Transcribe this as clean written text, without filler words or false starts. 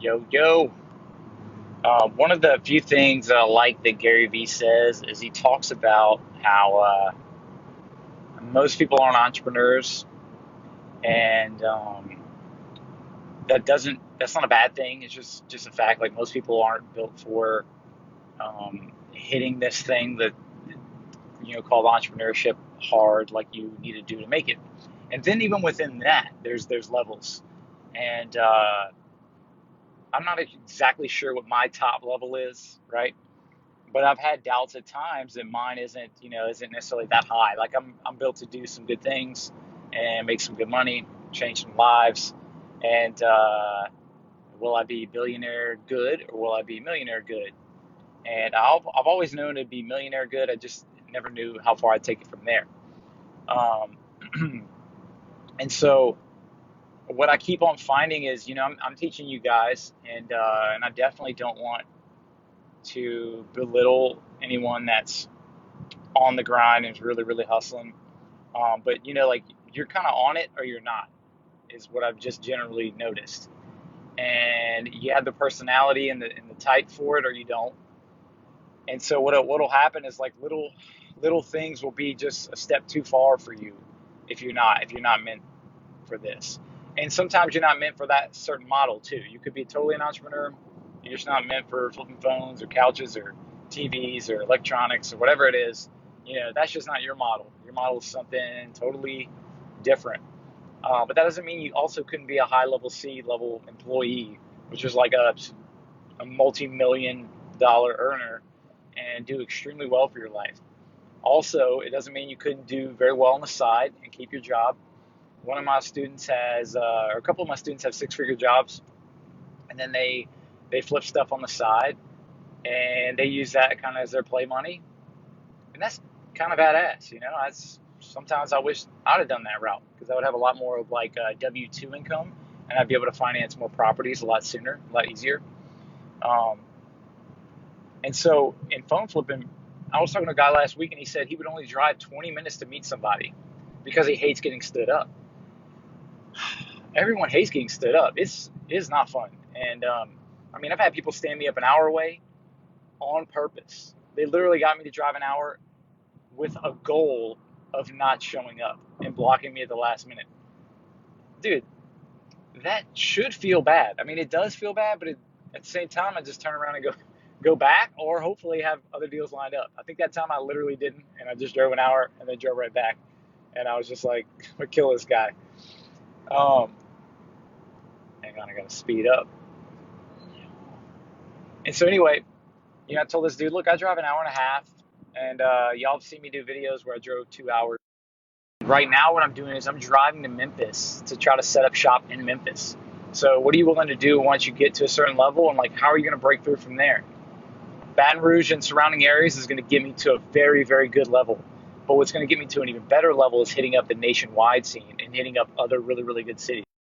Yo, yo. One of the few things that I like that Gary Vee says is he talks about how most people aren't entrepreneurs, and that's not a bad thing. It's just a fact. Like most people aren't built for hitting this thing that called entrepreneurship hard, like you need to do to make it. And then even within that, there's levels, and I'm not exactly sure what my top level is, right? But I've had doubts at times that mine isn't necessarily that high. Like I'm built to do some good things and make some good money, change some lives. And will I be billionaire good or will I be millionaire good? And I've always known to be millionaire good. I just never knew how far I'd take it from there. Um, and so what I keep on finding is, I'm teaching you guys, and I definitely don't want to belittle anyone that's on the grind and is really, really hustling. But like you're kind of on it or you're not, is what I've just generally noticed. And you have the personality and the type for it, or you don't. And so what'll happen is like little things will be just a step too far for you if you're not meant for this. And sometimes you're not meant for that certain model too. You could be totally an entrepreneur. You're just not meant for flipping phones or couches or TVs or electronics or whatever it is. That's just not your model. Your model is something totally different. But that doesn't mean you also couldn't be a high level C level employee, which is like a multi-million dollar earner and do extremely well for your life. Also, it doesn't mean you couldn't do very well on the side and keep your job. One of my students or a couple of my students have six-figure jobs, and then they flip stuff on the side, and they use that kind of as their play money, and that's kind of badass. Sometimes I wish I'd have done that route because I would have a lot more of like W-2 income, and I'd be able to finance more properties a lot sooner, a lot easier. Um, and so in phone flipping, I was talking to a guy last week, and he said he would only drive 20 minutes to meet somebody because he hates getting stood up. Everyone hates getting stood up. It's not fun. And I mean, I've had people stand me up an hour away on purpose. They literally got me to drive an hour with a goal of not showing up and blocking me at the last minute. Dude, that should feel bad. I mean, it does feel bad, but at the same time, I just turn around and go back, or hopefully have other deals lined up. I think that time I literally didn't, and I just drove an hour and then drove right back. And I was just like, I'm gonna kill this guy. Um, Hang on, I gotta speed up. And so anyway, I told this dude, look, I drive an hour and a half, and y'all have seen me do videos where I drove 2 hours. Right now, what I'm doing is I'm driving to Memphis to try to set up shop in Memphis. So what are you willing to do once you get to a certain level, and like how are you going to break through from there? Baton Rouge and surrounding areas is going to get me to a very, very good level. But what's going to get me to an even better level is hitting up the nationwide scene and hitting up other really, really good cities.